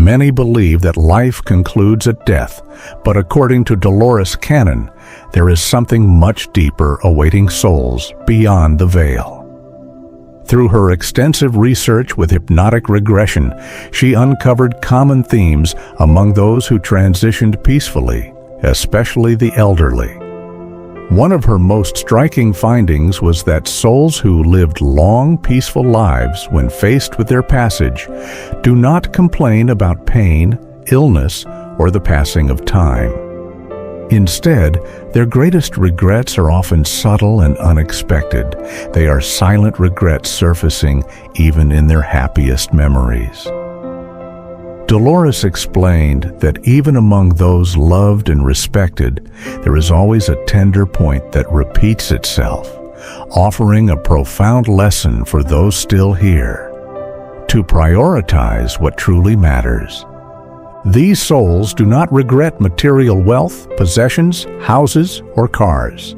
Many believe that life concludes at death, but according to Dolores Cannon, there is something much deeper awaiting souls beyond the veil. Through her extensive research with hypnotic regression, she uncovered common themes among those who transitioned peacefully, especially the elderly. One of her most striking findings was that souls who lived long, peaceful lives when faced with their passage do not complain about pain, illness, or the passing of time. Instead, their greatest regrets are often subtle and unexpected. They are silent regrets surfacing even in their happiest memories. Dolores explained that even among those loved and respected, there is always a tender point that repeats itself, offering a profound lesson for those still here, to prioritize what truly matters. These souls do not regret material wealth, possessions, houses, or cars.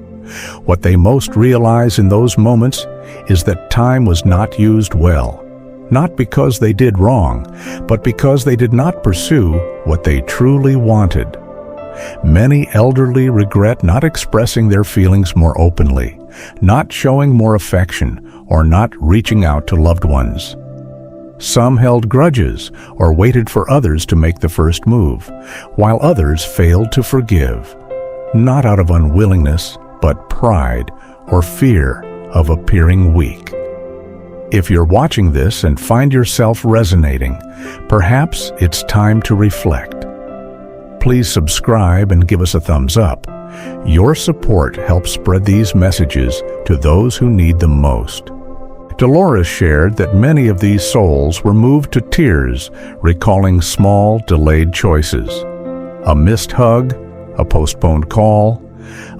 What they most realize in those moments is that time was not used well, not because they did wrong, but because they did not pursue what they truly wanted. Many elderly regret not expressing their feelings more openly, not showing more affection, or not reaching out to loved ones. Some held grudges or waited for others to make the first move, while others failed to forgive, not out of unwillingness, but pride or fear of appearing weak. If you're watching this and find yourself resonating, perhaps it's time to reflect. Please subscribe and give us a thumbs up. Your support helps spread these messages to those who need them most. Dolores shared that many of these souls were moved to tears, recalling small, delayed choices. A missed hug, a postponed call,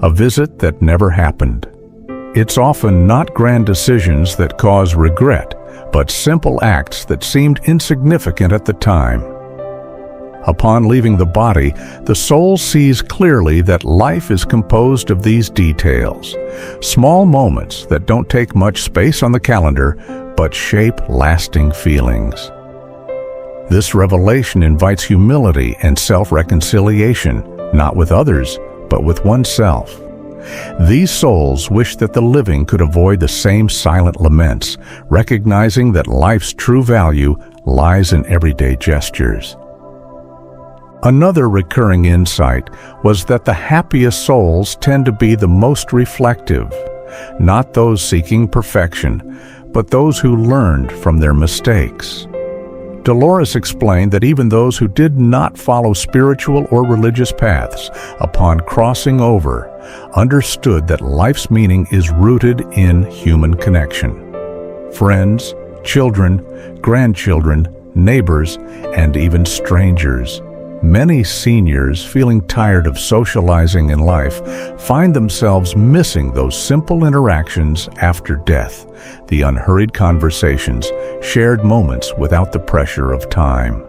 a visit that never happened. It's often not grand decisions that cause regret, but simple acts that seemed insignificant at the time. Upon leaving the body, the soul sees clearly that life is composed of these details, small moments that don't take much space on the calendar, but shape lasting feelings. This revelation invites humility and self-reconciliation, not with others, but with oneself. These souls wish that the living could avoid the same silent laments, recognizing that life's true value lies in everyday gestures. Another recurring insight was that the happiest souls tend to be the most reflective, not those seeking perfection, but those who learned from their mistakes. Dolores explained that even those who did not follow spiritual or religious paths, upon crossing over, understood that life's meaning is rooted in human connection. Friends, children, grandchildren, neighbors, and even strangers. Many seniors, feeling tired of socializing in life, find themselves missing those simple interactions after death, the unhurried conversations, shared moments without the pressure of time.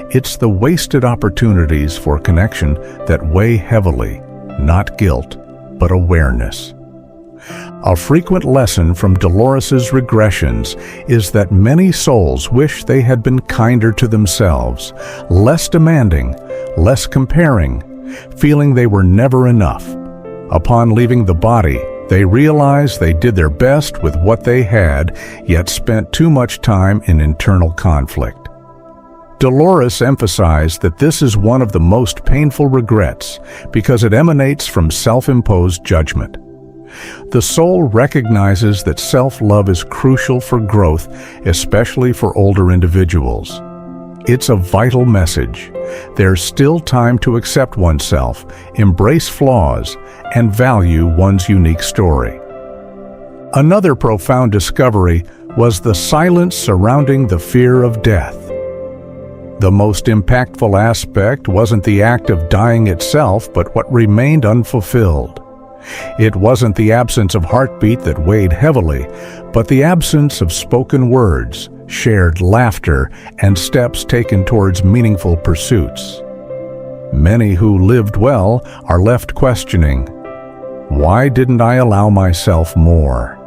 It's the wasted opportunities for connection that weigh heavily, not guilt, but awareness. A frequent lesson from Dolores's regressions is that many souls wish they had been kinder to themselves, less demanding, less comparing, feeling they were never enough. Upon leaving the body, they realized they did their best with what they had, yet spent too much time in internal conflict. Dolores emphasized that this is one of the most painful regrets because it emanates from self-imposed judgment. The soul recognizes that self-love is crucial for growth, especially for older individuals. It's a vital message. There's still time to accept oneself, embrace flaws, and value one's unique story. Another profound discovery was the silence surrounding the fear of death. The most impactful aspect wasn't the act of dying itself, but what remained unfulfilled. It wasn't the absence of heartbeat that weighed heavily, but the absence of spoken words, shared laughter, and steps taken towards meaningful pursuits. Many who lived well are left questioning, "Why didn't I allow myself more?"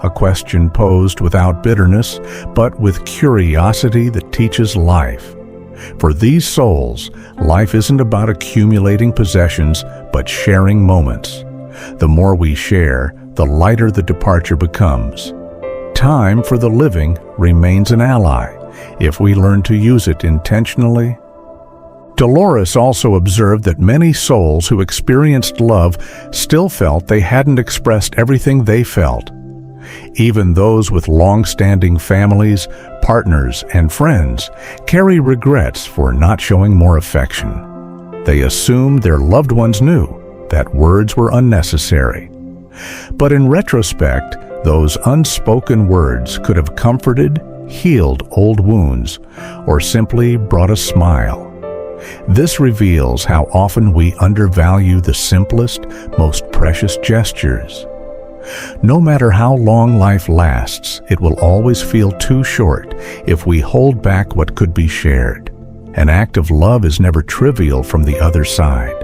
A question posed without bitterness, but with curiosity that teaches life. For these souls, life isn't about accumulating possessions, but sharing moments. The more we share, the lighter the departure becomes. Time for the living remains an ally, if we learn to use it intentionally. Dolores also observed that many souls who experienced love still felt they hadn't expressed everything they felt. Even those with long-standing families, partners, and friends carry regrets for not showing more affection. They assumed their loved ones knew that words were unnecessary. But in retrospect, those unspoken words could have comforted, healed old wounds, or simply brought a smile. This reveals how often we undervalue the simplest, most precious gestures. No matter how long life lasts, it will always feel too short if we hold back what could be shared. An act of love is never trivial from the other side.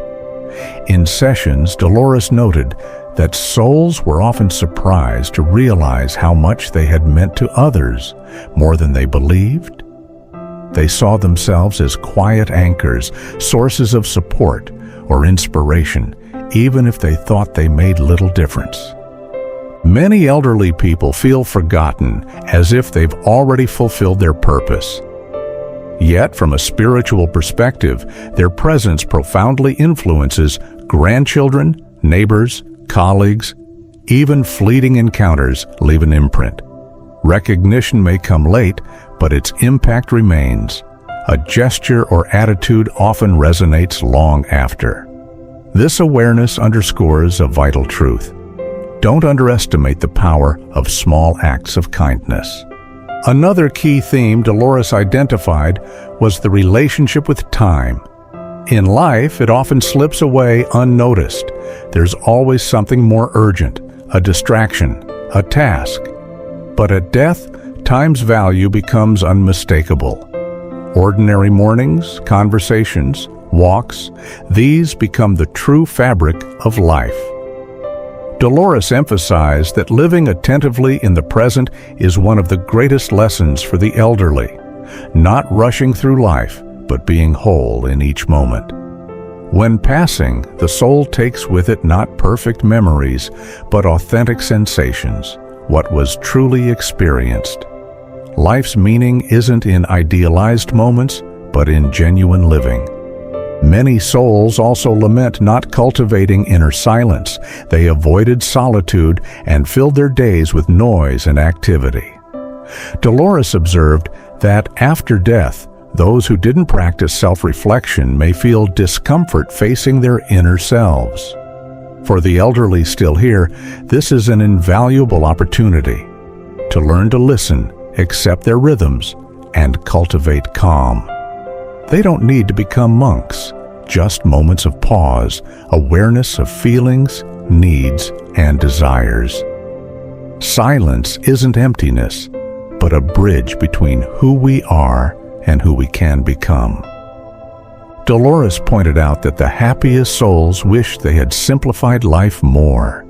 In sessions, Dolores noted that souls were often surprised to realize how much they had meant to others, more than they believed. They saw themselves as quiet anchors, sources of support or inspiration, even if they thought they made little difference. Many elderly people feel forgotten, as if they've already fulfilled their purpose. Yet, from a spiritual perspective, their presence profoundly influences grandchildren, neighbors, colleagues. Even fleeting encounters leave an imprint. Recognition may come late, but its impact remains. A gesture or attitude often resonates long after. This awareness underscores a vital truth. Don't underestimate the power of small acts of kindness. Another key theme Dolores identified was the relationship with time. In life, it often slips away unnoticed. There's always something more urgent, a distraction, a task. But at death, time's value becomes unmistakable. Ordinary mornings, conversations, walks, these become the true fabric of life. Dolores emphasized that living attentively in the present is one of the greatest lessons for the elderly, not rushing through life, but being whole in each moment. When passing, the soul takes with it not perfect memories, but authentic sensations, what was truly experienced. Life's meaning isn't in idealized moments, but in genuine living. Many souls also lament not cultivating inner silence. They avoided solitude and filled their days with noise and activity. Dolores observed that after death, those who didn't practice self-reflection may feel discomfort facing their inner selves. For the elderly still here, this is an invaluable opportunity to learn to listen, accept their rhythms, and cultivate calm. They don't need to become monks, just moments of pause, awareness of feelings, needs, and desires. Silence isn't emptiness, but a bridge between who we are and who we can become. Dolores pointed out that the happiest souls wished they had simplified life more.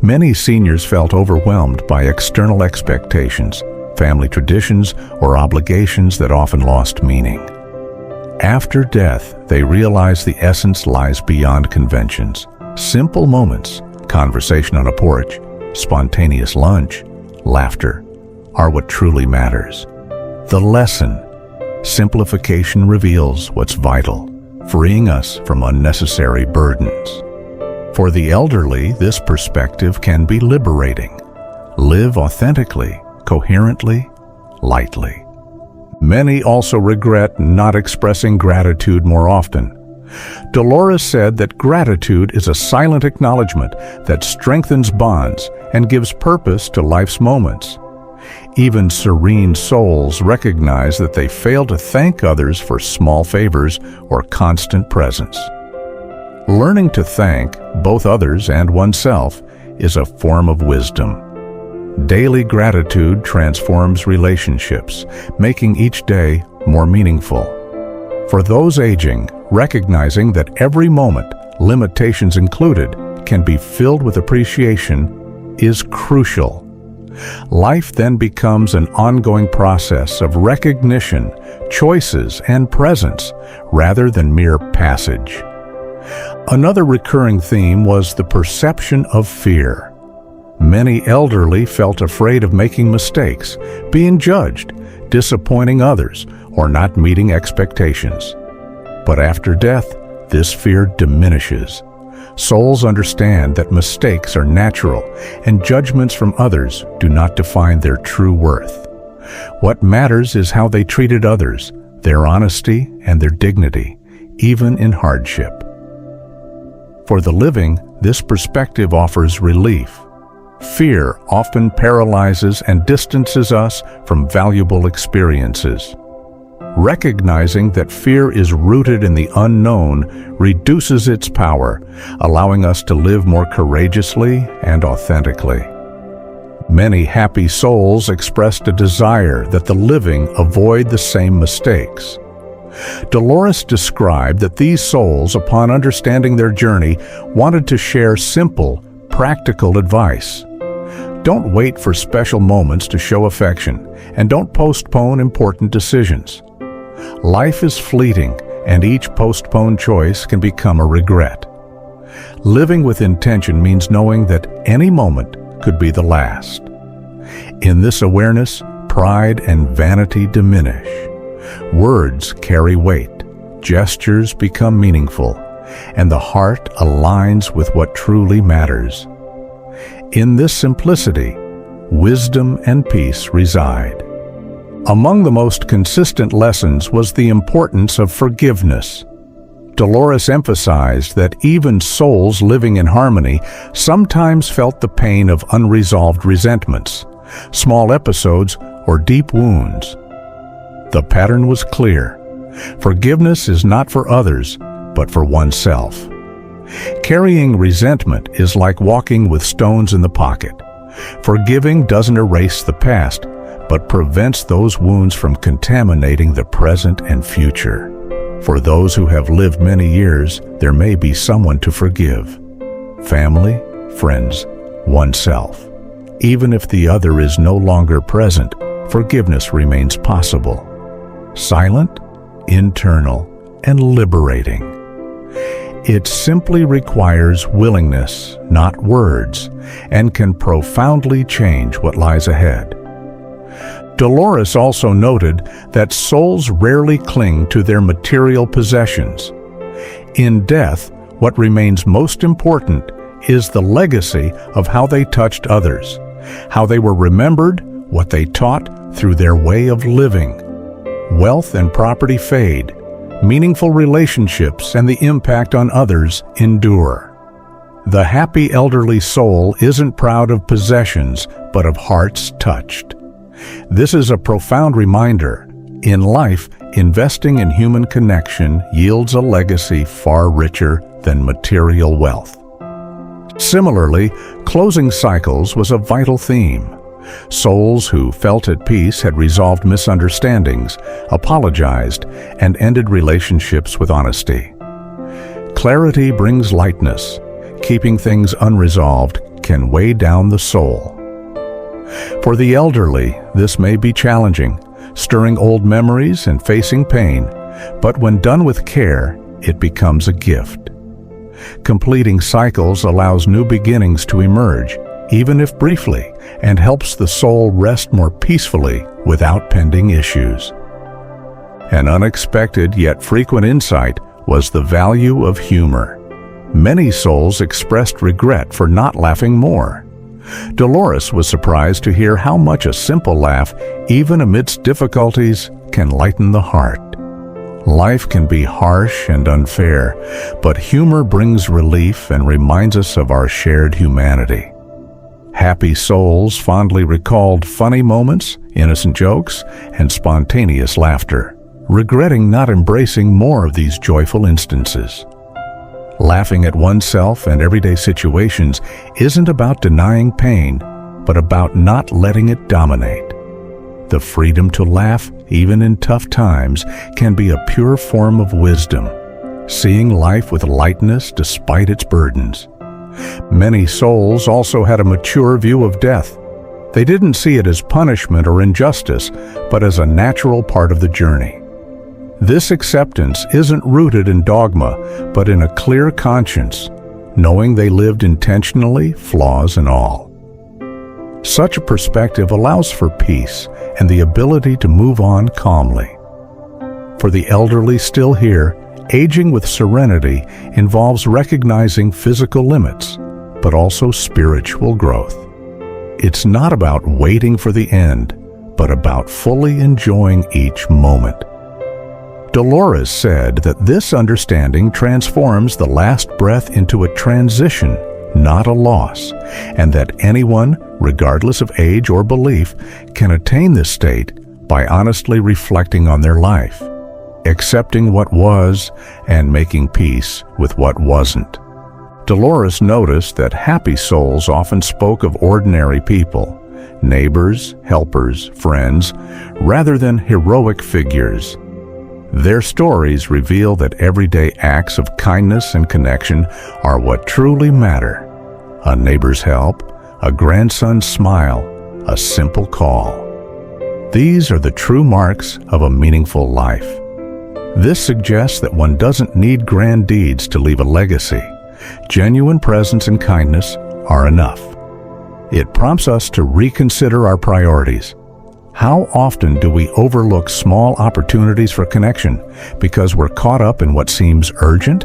Many seniors felt overwhelmed by external expectations, family traditions, or obligations that often lost meaning. After death, they realize the essence lies beyond conventions. Simple moments, conversation on a porch, spontaneous lunch, laughter, are what truly matters. The lesson: simplification reveals what's vital, freeing us from unnecessary burdens. For the elderly, this perspective can be liberating. Live authentically, coherently, lightly. Many also regret not expressing gratitude more often. Dolores said that gratitude is a silent acknowledgement that strengthens bonds and gives purpose to life's moments. Even serene souls recognize that they fail to thank others for small favors or constant presence. Learning to thank both others and oneself is a form of wisdom. Daily gratitude transforms relationships, making each day more meaningful. For those aging, recognizing that every moment, limitations included, can be filled with appreciation is crucial. Life then becomes an ongoing process of recognition, choices, and presence, rather than mere passage. Another recurring theme was the perception of fear. Many elderly felt afraid of making mistakes, being judged, disappointing others, or not meeting expectations. But after death, this fear diminishes. Souls understand that mistakes are natural and judgments from others do not define their true worth. What matters is how they treated others, their honesty and their dignity, even in hardship. For the living, this perspective offers relief. Fear often paralyzes and distances us from valuable experiences. Recognizing that fear is rooted in the unknown reduces its power, allowing us to live more courageously and authentically. Many happy souls expressed a desire that the living avoid the same mistakes. Dolores described that these souls, upon understanding their journey, wanted to share simple, practical advice. Don't wait for special moments to show affection, and don't postpone important decisions. Life is fleeting, and each postponed choice can become a regret. Living with intention means knowing that any moment could be the last. In this awareness, pride and vanity diminish. Words carry weight, gestures become meaningful, and the heart aligns with what truly matters. In this simplicity, wisdom and peace reside. Among the most consistent lessons was the importance of forgiveness. Dolores emphasized that even souls living in harmony sometimes felt the pain of unresolved resentments, small episodes, or deep wounds. The pattern was clear. Forgiveness is not for others, but for oneself. Carrying resentment is like walking with stones in the pocket. Forgiving doesn't erase the past, but prevents those wounds from contaminating the present and future. For those who have lived many years, there may be someone to forgive. Family, friends, oneself. Even if the other is no longer present, forgiveness remains possible. Silent, internal, and liberating. It simply requires willingness, not words, and can profoundly change what lies ahead. Dolores also noted that souls rarely cling to their material possessions. In death, what remains most important is the legacy of how they touched others, how they were remembered, what they taught through their way of living. Wealth and property fade. Meaningful relationships and the impact on others endure. The happy elderly soul isn't proud of possessions, but of hearts touched. This is a profound reminder. In life, investing in human connection yields a legacy far richer than material wealth. Similarly, closing cycles was a vital theme. Souls who felt at peace had resolved misunderstandings, apologized, and ended relationships with honesty. Clarity brings lightness. Keeping things unresolved can weigh down the soul. For the elderly, this may be challenging, stirring old memories and facing pain, but when done with care, it becomes a gift. Completing cycles allows new beginnings to emerge, even if briefly, and helps the soul rest more peacefully without pending issues. An unexpected yet frequent insight was the value of humor. Many souls expressed regret for not laughing more. Dolores was surprised to hear how much a simple laugh, even amidst difficulties, can lighten the heart. Life can be harsh and unfair, but humor brings relief and reminds us of our shared humanity. Happy souls fondly recalled funny moments, innocent jokes, and spontaneous laughter, regretting not embracing more of these joyful instances. Laughing at oneself and everyday situations isn't about denying pain, but about not letting it dominate. The freedom to laugh, even in tough times, can be a pure form of wisdom, seeing life with lightness despite its burdens. Many souls also had a mature view of death. They didn't see it as punishment or injustice, but as a natural part of the journey. This acceptance isn't rooted in dogma, but in a clear conscience, knowing they lived intentionally, flaws and all. Such a perspective allows for peace and the ability to move on calmly. For the elderly still here, aging with serenity involves recognizing physical limits, but also spiritual growth. It's not about waiting for the end, but about fully enjoying each moment. Dolores said that this understanding transforms the last breath into a transition, not a loss, and that anyone, regardless of age or belief, can attain this state by honestly reflecting on their life, accepting what was, and making peace with what wasn't. Dolores noticed that happy souls often spoke of ordinary people, neighbors, helpers, friends, rather than heroic figures. Their stories reveal that everyday acts of kindness and connection are what truly matter. A neighbor's help, a grandson's smile, a simple call. These are the true marks of a meaningful life. This suggests that one doesn't need grand deeds to leave a legacy. Genuine presence and kindness are enough. It prompts us to reconsider our priorities. How often do we overlook small opportunities for connection because we're caught up in what seems urgent?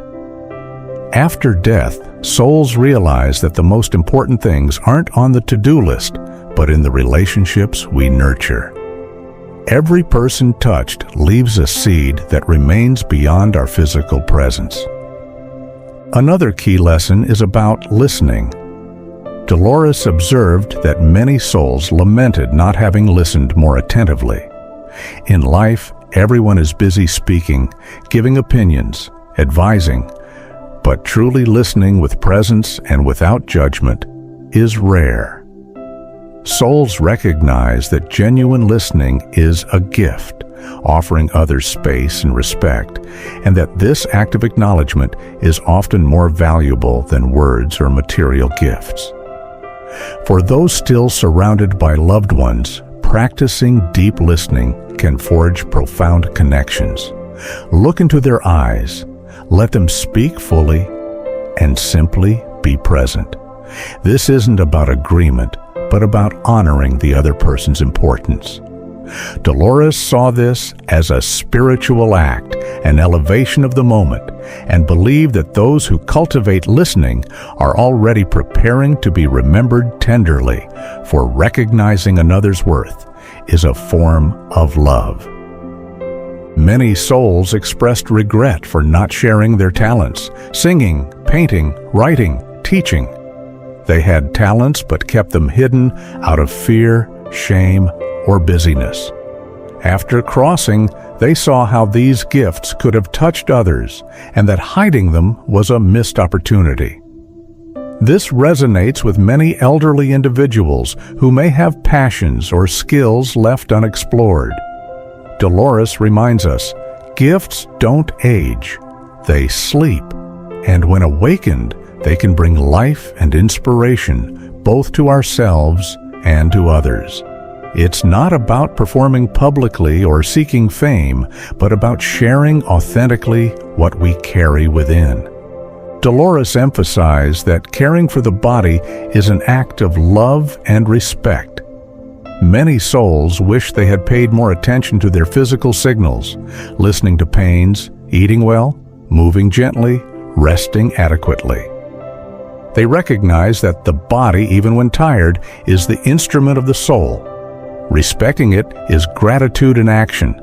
After death, souls realize that the most important things aren't on the to-do list, but in the relationships we nurture. Every person touched leaves a seed that remains beyond our physical presence. Another key lesson is about listening. Dolores observed that many souls lamented not having listened more attentively. In life, everyone is busy speaking, giving opinions, advising, but truly listening with presence and without judgment is rare. Souls recognize that genuine listening is a gift, offering others space and respect, and that this act of acknowledgement is often more valuable than words or material gifts. For those still surrounded by loved ones, practicing deep listening can forge profound connections. Look into their eyes, let them speak fully, and simply be present. This isn't about agreement, but about honoring the other person's importance. Dolores saw this as a spiritual act, an elevation of the moment, and believed that those who cultivate listening are already preparing to be remembered tenderly, for recognizing another's worth is a form of love. Many souls expressed regret for not sharing their talents, singing, painting, writing, teaching. They had talents but kept them hidden out of fear, shame, or busyness. After crossing, they saw how these gifts could have touched others and that hiding them was a missed opportunity. This resonates with many elderly individuals who may have passions or skills left unexplored. Dolores reminds us, gifts don't age, they sleep, and when awakened, they can bring life and inspiration both to ourselves and to others. It's not about performing publicly or seeking fame, but about sharing authentically what we carry within. Dolores emphasized that caring for the body is an act of love and respect. Many souls wish they had paid more attention to their physical signals, listening to pains, eating well, moving gently, resting adequately. They recognize that the body, even when tired, is the instrument of the soul. Respecting it is gratitude in action.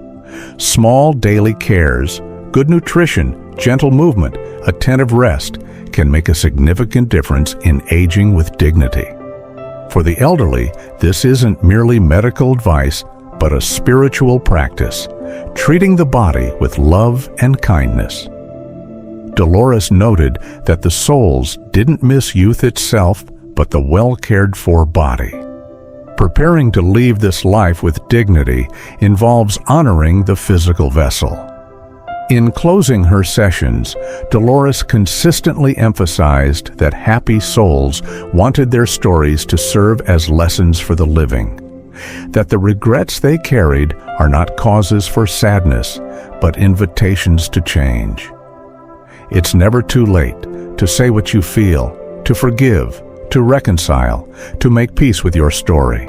Small daily cares, good nutrition, gentle movement, attentive rest can make a significant difference in aging with dignity. For the elderly, this isn't merely medical advice, but a spiritual practice, treating the body with love and kindness. Dolores noted that the souls didn't miss youth itself, but the well-cared-for body. Preparing to leave this life with dignity involves honoring the physical vessel. In closing her sessions, Dolores consistently emphasized that happy souls wanted their stories to serve as lessons for the living, that the regrets they carried are not causes for sadness, but invitations to change. It's never too late to say what you feel, to forgive, to reconcile, to make peace with your story.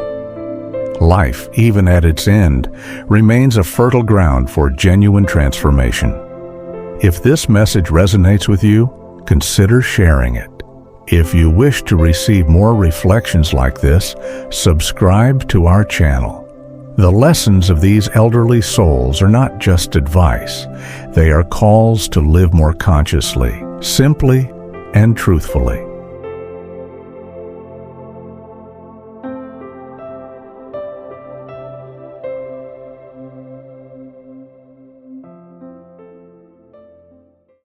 Life, even at its end, remains a fertile ground for genuine transformation. If this message resonates with you, consider sharing it. If you wish to receive more reflections like this, subscribe to our channel. The lessons of these elderly souls are not just advice. They are calls to live more consciously, simply, and truthfully.